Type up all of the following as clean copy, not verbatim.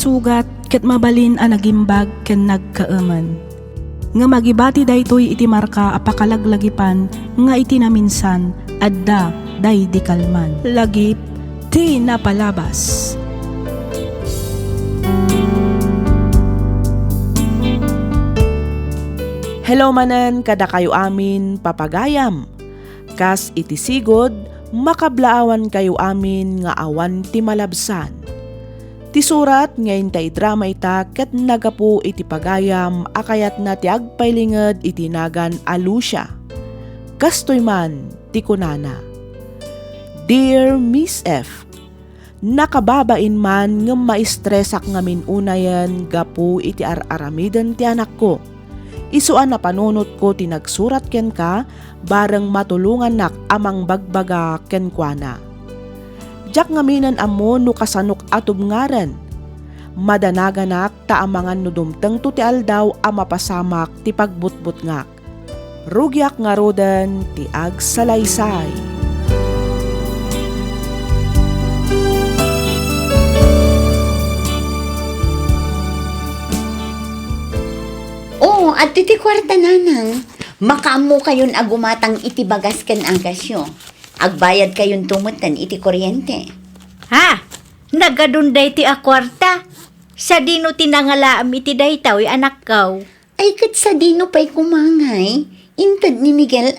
sugat ket mabalin a nagimbag ken nagkaemen. Nga magibati daytoy iti marka apakalaglagipan nga iti naminsan adda day di kalman. Lagip ti napalabas. Hello manen kada kayo amin papagayam. Kas iti sigod makablaawan kayo amin nga awan ti malabsan. Ti surat ngayon tay drama ita ket nagapu iti pagayam akayat na ti agpailinged iti nagan a Lucia. Kastoy man ti kunana. Dear Miss F, nakababain man nga maistresak ngamin unayan gapu iti ar-aramiden ti anak ko. Isuan na panunot ko tinagsurat ken ka bareng matulungan nak amang bagbaga ken kuana. Jak ngaminan amo no kasanok atubngaren. Madanaganak ta amangan no dumteng to ti aldaw a mapasamak ti pagbutbut ngak. Rugyak nga roden ti agsalaysay. Oo, at iti kwarta nanang. Makaamo kayon agumatang iti bagas ken agasyo. Agbayad kayon tumutan iti kuryente. Ha? Nagadunday ti akwarta. Sa dino tinangalaam iti daytaw anak kaw. Ay kat sa dino pa'y kumangay. Intad ni Miguel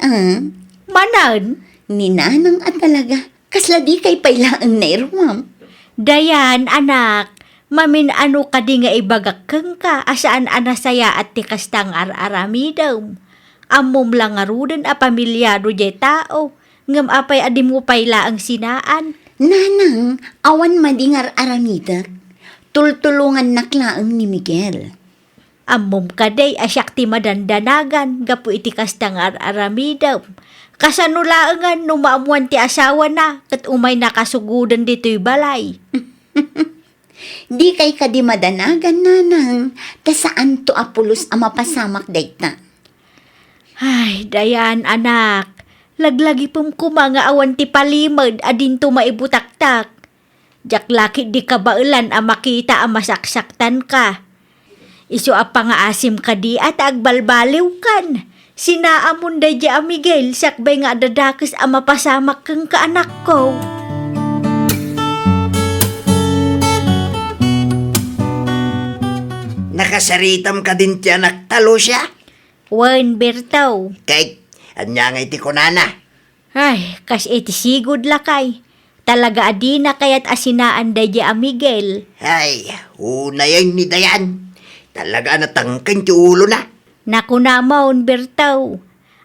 Manan? Ni nanang at talaga. Kasla di kay pailaan na irwam. Dayan anak. Mamin ano ka di nga ibagakeng ka asaan anasaya at ti kastang ar-arami daw. Amom lang aruden a pamilyado jay tao. Ngam apay adi mo payla ang sinaan. Nanang, awan madingar aramidak. Tultulungan naklaang ni Miguel. Amom ka day asyak ti madandanagan gapu iti kastang ar-arami daw. Kasanulaangan no maamuan ti asawa na kat umay nakasugudan dito'y balay. Di kay kadi madanagan nanang. Ta saan to apulos a mapasamak dayta. Ay, dayan anak. Laglagi pong kumanga awan ti palimod adin to maibutaktak. Jak laki di kabailan a makita a masaksaktan ka. Isu a pangaasim ka di at agbalbaliw kan. Sinaamon da di a Miguel sakbay nga dadakis a mapasamak kang kaanak ko. Nakasaritam ka din ti anak talo siya? Wan Bertaw. Kay, anya nga iti kunana. Ay, kas iti sigod lakay. Talaga adina kayat asinaan da di a Miguel. Ay, una yan ni Dayan. Talaga natangkan ti ulo na. Naku namon Bertaw.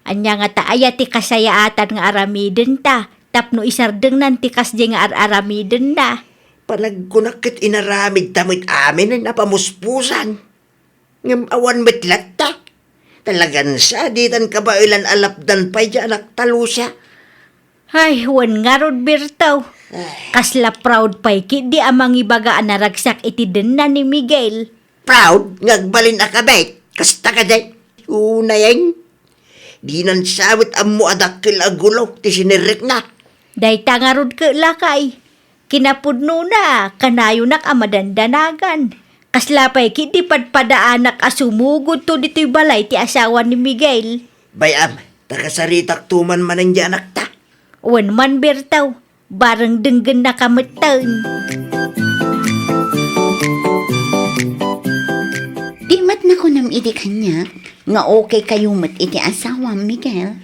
Anya nga taaya ti kasayaatan nga aramiden ta. Tapno isardeng nan ti kasdi nga ar-aramiden na. Panagkunakit inaramid tamit amin ay napamuspusan. Ngam awan metlat ta. Talagan sa ditan kabailan alapdan pa'y di anak talo siya. Ay, wan nga rod Bertaw. Kasla proud pa'y di amang ibagaan na ragsak iti den na ni Miguel. Proud, ngagbalin akabay. Kasta ka day. Una yan. Di nan sabit amo adakil agulo. Ti sinirik na. Day tangarod ka lakay. Kinapudno na, kanayo nak amadandanagan. Kaslapay kiti padpadaanak asumugod to dito'y balay ti asawa ni Miguel. Bayam, takasaritak tuman man ang di anak ta. Wan man Bertaw, barang denggen na kamatan. Di mat na ko nam iti kanya. Nga okay kayo mat iti asawa Miguel.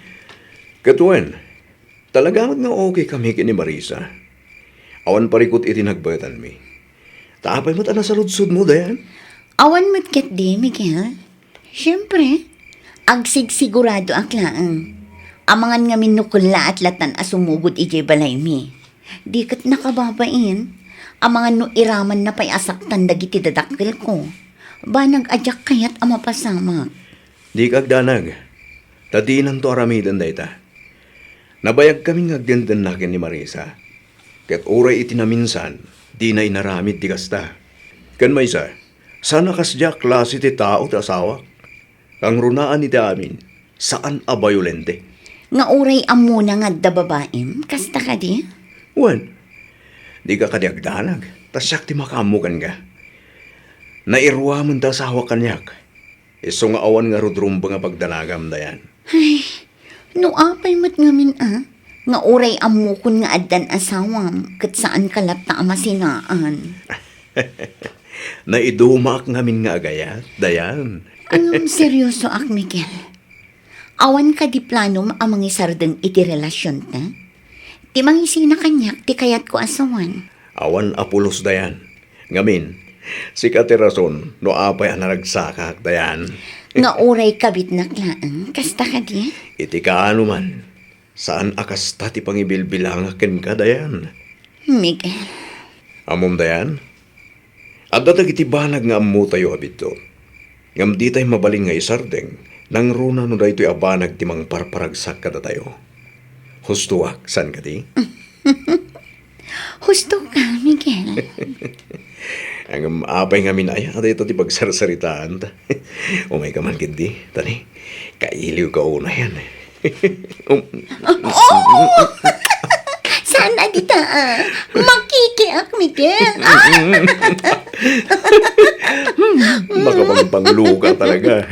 Katuan, talaga nga okay kami kini Marisa. Awan parikot iti nagbatan mi. Taapay mo't na sa ludsud mo, Dayan? Awan mat ket di Miguel. Siyempre, agsigsigurado aklaang. Amangan nga minukula at latan asumugod iti balay mi. Di kat nakababain. Amangan no iraman na pa'y asaktan dagiti dadakil ko. Banag adyak kayat amapasamak. Di kagdanag. Tatinan to aramidan dayta. Nabayag kaming agdandan nakin ni Marisa. Ket oray iti naminsan, di na inaramid di kasta. Kan maysa, sana kasya klase ti tao ti asawa. Ang runaan iti amin, saan a bayolente? Nga uray amuna nga da babaim, kasta ka di? Wan, di ka kadiagdanag, tasyak ti makamukan ka. Nairwa mo ta sa hawak kanyak. Iso nga awan nga rudrumba nga pagdanagam dayan. No apay mat ngamin nga uray amukon nga addan asawam kat saan kalapta masinaan. Naidumak ngamin nga agayat, dayan. Anong seryoso ak, Miguel? Awan ka di planom ang mga sardeng iti relasyon ta? Ti mangisina kanyak, ti kayat ko asawan. Awan apulos dayan. Ngamin, si Katerason, no apay ang naragsakak dayan. Nga uray kabit na klaan, kasta ka di? Iti kaano man, saan akasta ti pangibilbilangaken ka dayan? Miguel, Amom dayan? At datag iti banag nga ammo tayo abito. Ngam di tayo mabaling nga isardeng, nang runa no da ito'y abanag ti mang parparagsak kada tayo. Hustuak, san ka di? husto ka, Miguel. Ang apay nga minaya, at ito ti pagsarsaritaan ta. Umay ka man kindi, tani, kailiw ka una yan. Saan na dita? Makikiak, Miguel. Makapangpangluka talaga.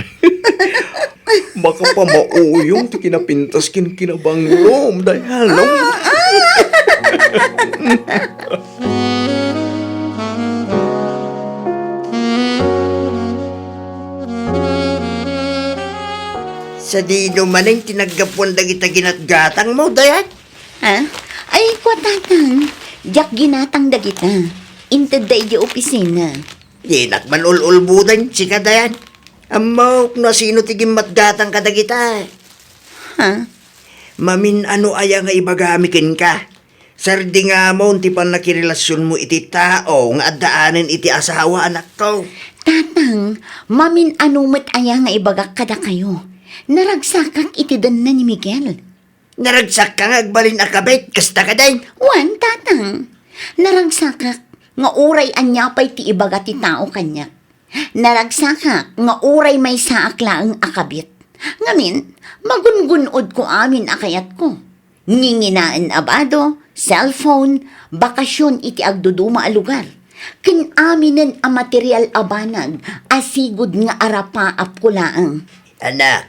Baka pa mauyong ti kinapintas kinabanglom dahil no? Sa di maning tinaggapuan dagita ginatgatang mo, dayan. Ha? Ay, kwa tatang. Jak ginatang dagita. Inted da iji opisina. Di nakman ululbudan, si kadayan. Amok na sino tigim matgatang kadagita. Ha? Mamin ano aya nga ibagamikin ka. Sardi nga mo, ti pan nakirelasyon mo iti tao nga addaanin iti asawa anak ko. Tatang, mamin anumat aya nga ibagak kada kayo. Naragsakak iti dan na ni Miguel. Naragsak ka nga agbalin akabit, kasta ka din. Wan, tatang. Naragsakak nga uray anya pa'y ti ibaga ti tao kanya. Naragsakak nga uray may saak laang akabit. Ngamin, magungunod ko amin akayat ko. Nginginaan abado, cellphone, bakasyon iti agduduma a lugar. Kinaminen a material abanag, asigod nga arapa apkulaang. Anak,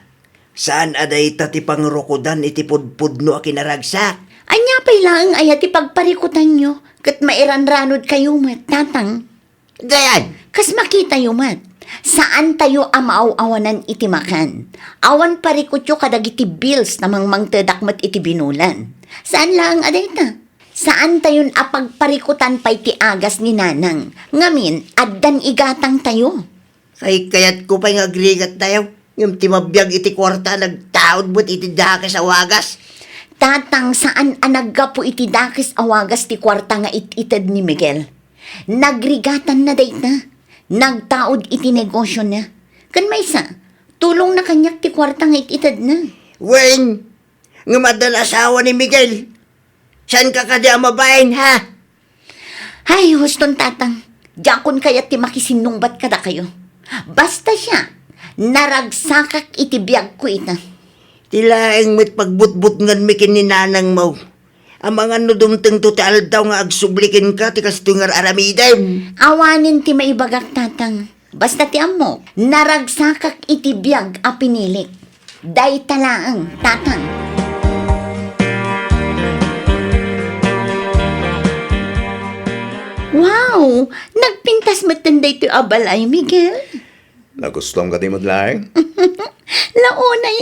saan aday ti pangrukudan iti pudpudno a kinaragsak? Anya pa'y laang ayat ipagparikutan nyo, kat mairanranod kayo mat, tatang. Dayan, Kas makita yung mat, saan tayo amaaw-awanan iti makan? Awan parikutyo kadagiti bills namang mangtedakmat iti binulan. Saan lang aday ta? Saan tayon apagparikutan pa iti agas ni nanang? Ngamin, addan igatang tayo. kayat ko pa'y agrigat tayo. Yung timabiyag iti kwarta, nagtaod mo't iti dakas sa wagas. Tatang saan anagga po iti dakis awagas ti kwarta nga ititad ni Miguel. Nagrigatan na date na. Nagtaod iti negosyo na. Kan may sa, tulong na kanyak ti kwarta nga ititad na. Wen, nga madan asawa ni Miguel. Saan ka kada mabayin, ha? Ay, huston tatang. Jakon kaya ti makisinungbat kada kayo. Basta siya, naragsakak iti biyag ko ita. Tilaeng mit pagbutbut ngan mikin ni nanang mo. Ang mga nudumteng to ti aldaw nga agsublikin ka ti kastungar aramiden. Awanin ti maibagak tatang. Basta ti amo, naragsakak iti biyag a pinilik. Day talaang tatang. Wow! Nagpintas matanday ti abalay, Miguel. Nagustuhan ka di madlaeng? Launay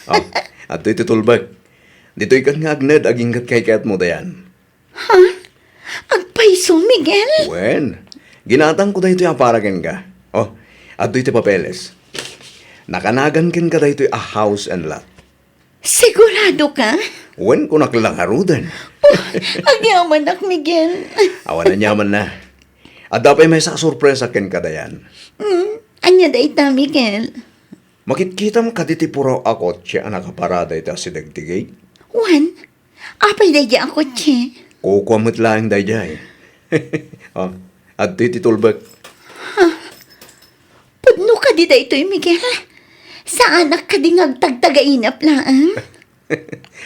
Oh, at ito'y tutulbag. Dito'y kat nga agnad, aging kat kay kat mo dayan. Agpaiso, Miguel. Wen, ginatang ko da ito'y aparagan ka. Oh, at ito'y papeles. Nakanagan kin ka da ito'y a house and lot. Sigurado ka? Wen, kung naklalangarudan. Agyaman ak, Miguel. Awan na nyaman na. At dapat may sa sorpresa ken ka dayan. Anya da ita, Miguel. Makikita mo kaditi puro ako siya ang nakaparada ita si dagtigay. Juan, apay da dya ako, che. Kukwamot lang dayjay. Oh, at iti tulbag. Pudno ka di da ito'y, Miguel. Saan ak ka di ngagtagtagainap lang?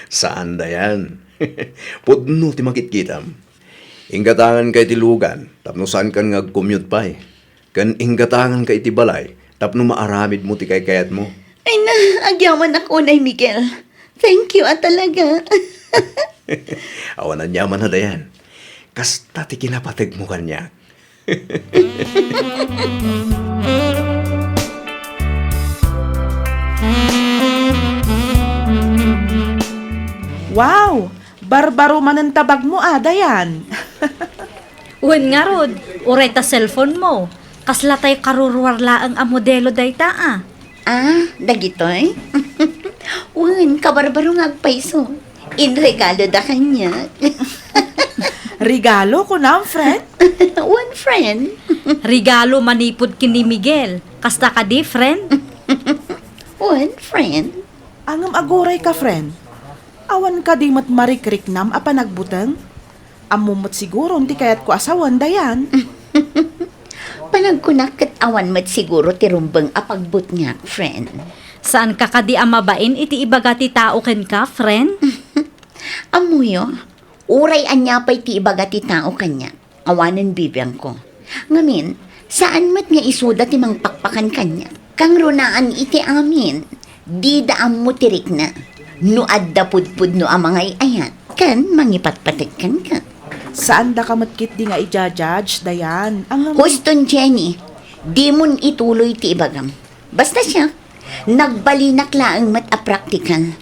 Saan dayan? Pudno ti makitkitam. Inggatangan kay tilugan, tapno saan kan ngag-commute pa eh. Kan inggatangan ka iti balay, tapno maaramid mo ti kayat mo. Ay na, agyaman ako na Miguel. Thank you talaga. Awanan yaman na dayan. Kasta ti kinapatag mo kanya. Wow! Barbaro man ang tabag mo, Dayan. Wen nga rod, uray ta cellphone mo. Kasla tayo karurwarlaang a modelo dayta ah. Dagitoy? Wen, kabarbaro nga agpaiso. Inregalo da kanya. Regalo ko na, friend. One friend. Regalo manipod kini Miguel. Kasta ka di, friend? One friend. Angam agoray ka, friend. Awan ka di mat marikriknam a panagbutang. Amumot siguro hindi kayat ko asawan, Dayan. Panagkunak awan mat siguro ti rumbang apagbut nga, friend. Saan ka kadi amabain iti ibaga ti tao ken ka, friend? Amuyo, uray anya pa'y ti ibaga ti tao kanya. Awanan bibiyang ko. Ngamin, saan mat nga isuda ti mang pakpakan kanya? Kang runaan iti amin, di daam mo tirik na. No adda pudpud no amangay ayat, kan mangipatpatikkan ka. Saan da ka matkit di nga i-judge, Dayan? Angam... Huston, Jenny, di mon ituloy ti ibagam. Basta siya, nagbalinak laang mat a practical.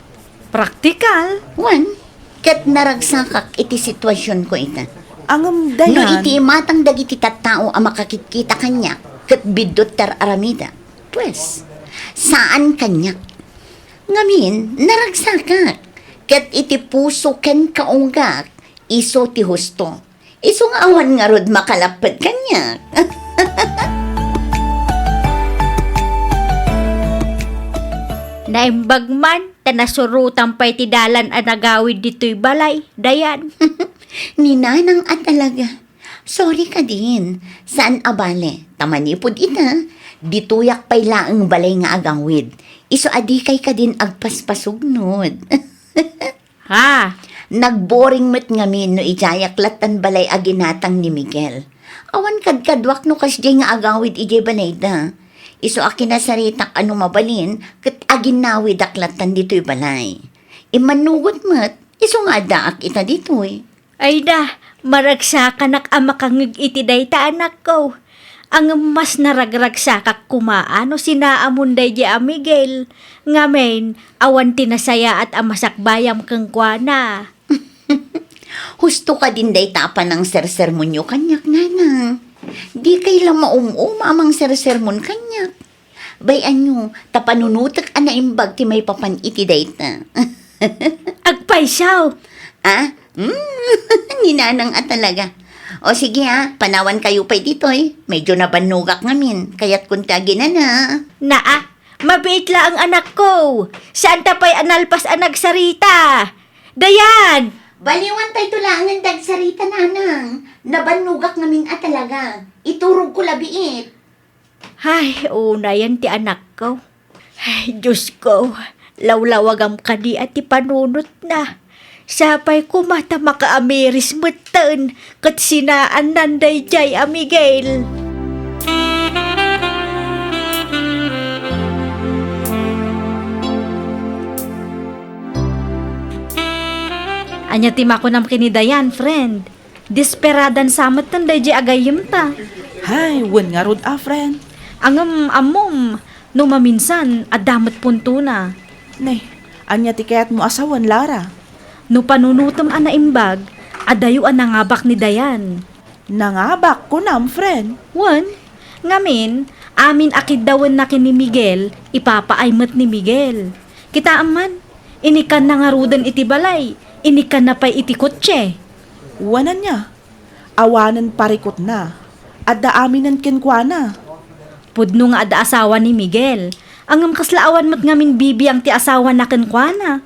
Praktikal? One, kat naragsakak iti sitwasyon ko ita. Angam, No Dayan. iti matang dagiti tattao ang makakikita kanya, kat bidot tar aramida. Pues, saan kanya? Ngamin, naragsakak. Kat iti puso ken kaunggak, iso ti husto. Iso nga awan nga rod makalapad kanya. Naimbag man, tanasurutan pa'y ti dalan a nagawid dito'y balay, Dayan. Ninanang at talaga. Sorry ka din. Saan abale? Tamanipod ita. Dituyak pa'y laang balay nga agawid. Iso adi kay ka din agpaspasugnod. Ha? Nagboring met ngamin no ijayak latan balay aginatang ni Miguel. Awan kadkadwak no kasdi nga agawid ijay balay da. Iso akinasaritak ano mabalin kat aginawid aklatan dito'y balay. Imanugot met, iso nga daak ita dito'y. Ay da, maragsakan amakangig iti dayta anak ko. Ang mas naragragsakak kumaano sinaamunday di a Miguel. Ngamen, awan tinasaya at amasakbayam kang kuana. Husto ka din day tapan ng sersermon nyo kanyak nga. Di kay lang amang sersermon kanyak. Bayan nyo, tapanunutak anaimbag ti may papan iti dayta. Agpaysaw! Ninanang at talaga. O sige panawan kayo pa'y dito'y. Medyo nabanugak ngamin, kaya't kuntagi na na. Naa, mabait la ang anak ko. Saan tapay analpas ang nagsarita? Dayan! Baliwan tayo tulangan dagsarita nanang. Nabanugak ngamin at talaga. Iturog ko labiit. Ay, una yan ti anak ko. Ay, Diyos ko. Lawlawagam ka di at ipanunot na. Sapay ko mata makaamiris matan kat sinaan nanday jay a Miguel. Anya timako nam kinidayan, friend. Desperadan samat nanday jay agayim ta. Hay, wen nga rod, friend. Angam amom, no maminsan, adamat punto na. Nay, anya ti kayat mo asawan, Lara. No panunutom ana imbag, adayo ang nangabak ni Dayan. Nangabak ko nam, friend. Wan, ngamin, amin akid dawan na ni Miguel, ipapaaymat ni Miguel. Kita aman, inikan na nga rudan iti balay, inikan na pa'y iti kotse. Wanan niya. Awanan parikot na. Adda aminan kenkwana. Pudno nga ada asawa ni Miguel, angam kaslaawan mat ngamin bibiyang ti asawa na kenkwana.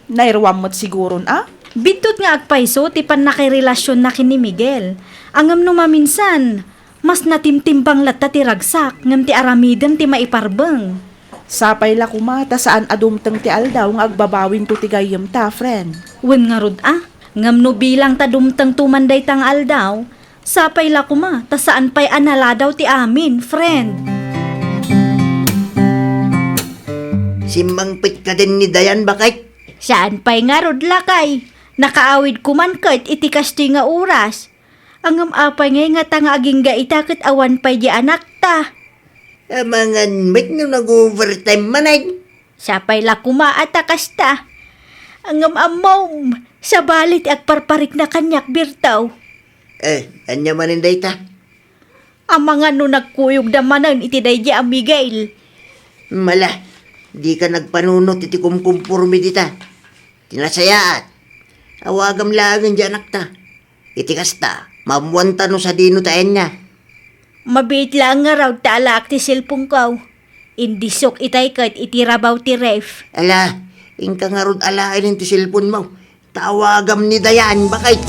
Nairwam mo't siguron, Bidtot nga agpayso ti pan nakirelasyon na kini Miguel. Angam no maminsan, mas natimtimbang latta ti ragsak ngam ti aramidem ti maiparbeng. Sapay la kumata saan adumteng ti aldaw nga agbabawin to ti gayem ta, friend. Wen nga rod ngam no bilang ta dumteng tumanday tang aldaw, Sapay la kuma, ta saan pa'y anala daw ti amin, friend. Simangpit ka din ni Dayan bakit? Saan pa'y nga rod lakay? Nakaawid kuman kat iti kasti nga oras. Ang apay ngay nga tanga aging ga itakit awan pa'y di anak ta. Amangan mit no nag-overtime manay. Sapay la kuma at akasta. Ang amom, sa balit at parparik na kanyak birtaw. Anya manin dayta? Ang mga no nagkuyog damanan iti daydi ang Miguel. Mala, di ka nagpanunot iti kumkumpurmi dita. Tinasayaat. Awagam lagan di anak ta. Iti kasta, mamuanta no sa dino taen niya. Mabit lang nga raw taalak ti silpong kaw. Indisok itay kat itirabaw ti ref. Ala, ingka nga rod alain ti cellphone mo. Tawagam ni Dayan bakit?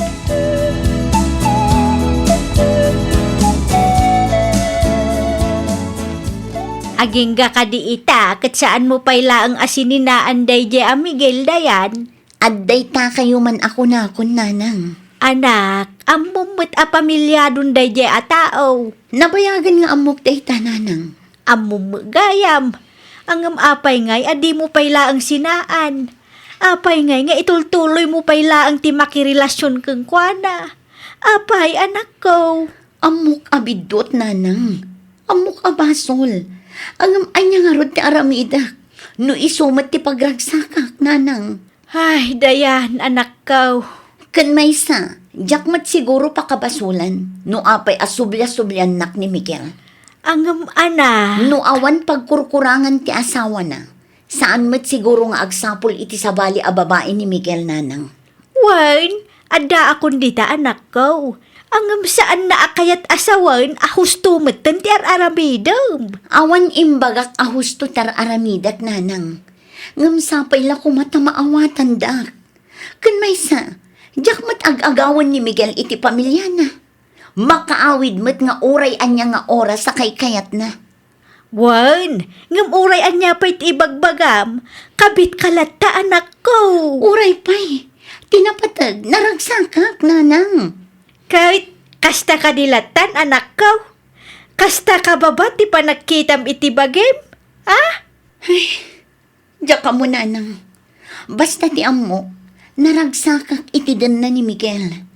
Aging ga kadi ita, kat saan mo payla ang asininaan daydi ang Miguel Dayan? Adday ta kayo man ako na kun nanang. Anak, ang mumut a pamilyadon daydi a tao. Nabayagan nga amok day ta nanang. Ang mumugayam. Ang apay ngay, adi mo payla ang sinaan. Apay ngay nga itultuloy mo payla ang timakirelasyon kang kwana. Apay, anak ko. Amok abidot nanang. Amok abasol. Ang anya nga rod ti aramida. No isumat ti pagragsakak nanang. Ay, Dayan, anak ko. Kan maysa, jakmat siguro pakabasulan. No apay asubya-subyan nak ni Miguel. Ang ana. No awan pagkurkurangan ti asawa na. Saan mat siguro nga agsapol iti sabali a babae ni Miguel nanang. Wan, ada akong dita anak ko. Ang saan na akayat asawan, ahusto matan ti aramidam. Awan imbagak ahusto tar aramidak nanang. Ngam sapay la kumata maawatan dak. Kan maysa, jakmat ag-agawan ni Miguel iti pamilya na. Makaawid mat nga uray anya nga oras sa kay-kayat na. Wan, ngam uray anya pa'y ibagbagam, kabit kalata anak ko. Uray pa'y, tinapatag, naragsakak nanang. Kahit kasta ka dilatan anak ko, kasta ka baba ti panagkitam iti bagim? Ah? Diyaka mo nanang. Basta ti amo, naragsakak iti dan na ni Miguel.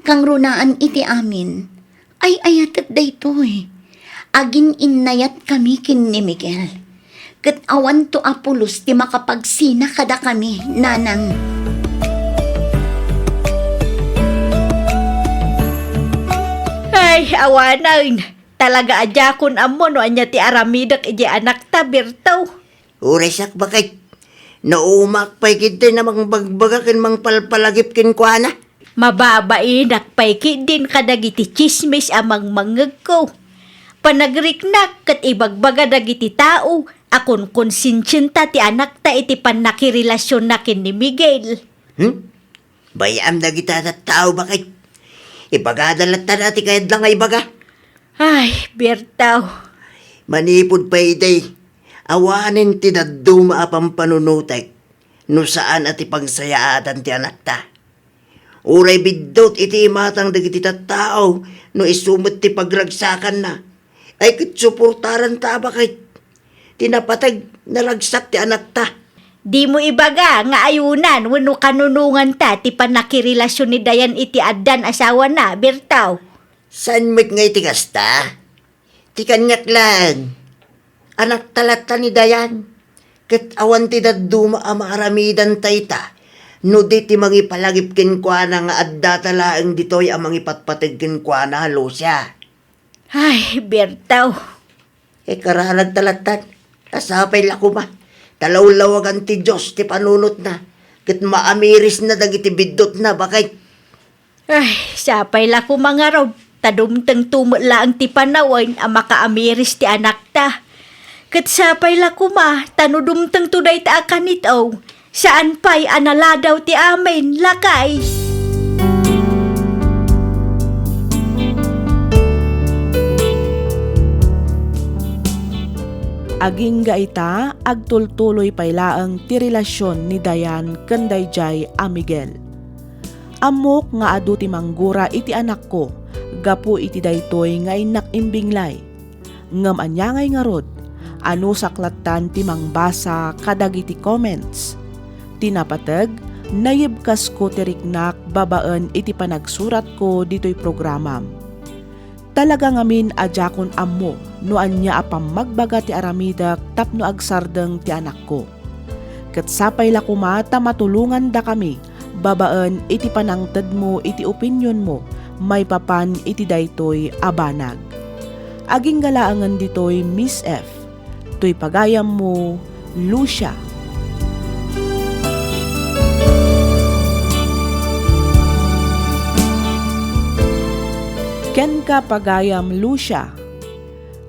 Kang runaan iti amin, ay ayatat daytoy. Agin innayat kami kin ni Miguel. Kat awan to apulos ti makapagsina kada kami, nanang. Ay, awanan. Talaga adya kun amo no anya ti aramidak iji anak ta birtaw. Uresak bakit? Naumak pa'y kita namang bagbagakin mang palpalagip kin kwa na. Mababain pay din kadagiti chismis amang mangag ko. Panagriknak kat ibagbaga dagiti tao, akon konsinsyenta ti anak ta iti panakirelasyon nakin ni Miguel. Bayam na kita tao bakit? Ibagadalat ta nati kayad lang ay baga. Ay, Bertaw. Manipod pa iday. Awanin ti daduma apang panunutek. No saan at ipagsayaatan ti anak ta. Uray bidot iti imatang dagiti tao no isumot ti pagragsakan na. Ay kitsuportaran ta bakit? Tinapatag naragsak ti anak ta. Di mo ibaga nga ayunan wenno kanunungan ta ti panakirelasyon ni Dayan iti addan asawa na, Bertaw. San mit nga iti kasta? Ti kanyak lang. Anak talata ni Dayan. Ket awan ti daduma amaaramidan tayta. No di ti mangipalagip kin kwa na nga adda talaang ditoy ang mangipatpatid kin kwa na Lucia. Ay, Bertaw. Karalag talatan. Asapay lakuma. Talawlawagan ti Diyos ti panunot na. Ket maamiris na dagiti bidot na bakit? Ay, sapay la ko mga raw. Tadumtang tumula ang ti panawan ang makaamiris ti anak ta. Ket sapay la ko ma, tanudumtang tuday ta akan itaw. Saan pa'y analadaw ti amin, lakay? Aging gaita, agtultuloy paylaang ti relasyon ni Dayan ken dayjay a Miguel. Amok nga adu ti manggura iti anak ko, gapu iti daytoy nga inak imbinglay. Ngem anyangay nga rod, ano saklatan ti mangbasa kadagiti comments. Tinapateg, nayibkas ko tiriknak babaan iti panagsurat ko dito'y programam. Talaga ngamin adjakon ammo no anya apam magbaga ti aramidak tapno agsardeng ti anak ko. Ket sapay la kumata matulungan da kami, babaan iti panangted mo iti opinyon mo, may papan iti daytoy abanag. Aging galaangan ditoy Miss F. To'y pagayam mo, Lucia. Ken ka pagayam Lucia.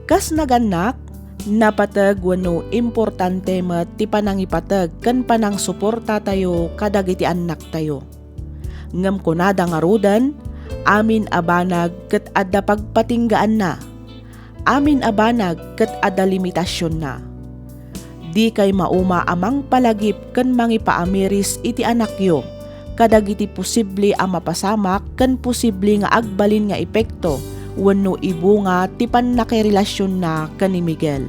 Kas naganak, napatag wano importante met ti panangipatag ken panang suporta tayo kadagiti anak tayo. Ngem kunada nga rudan, amin abanag ket adda pagpatinggaan na. Amin abanag ket adda limitasyon na. Di kay mauma amang palagip ken mangipaamiris iti anak yo. Kadagiti posible ang mapasamak ken posible nga agbalin nga epekto wenno ibunga ti pannakirelasyon na ken ni Miguel.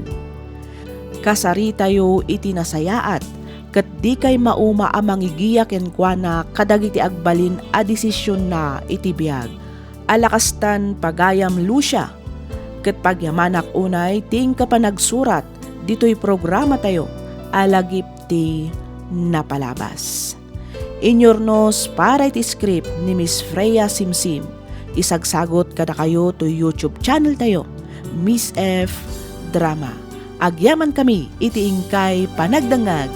Kasari tayo iti nasayaat ket di kay mauma ang mangigiya ken kuana kadagiti agbalin a desisyon na iti biag. Alakastan pagayam Lucia. Ket pagyamanak unay ting kapanagsurat dito'y programa tayo alagip ti napalabas. Inyornos para iti script ni Miss Freya Simsim. Isagsagot kada kayo to YouTube channel tayo, Miss F Drama. Agyaman kami iti ingkay panagdangag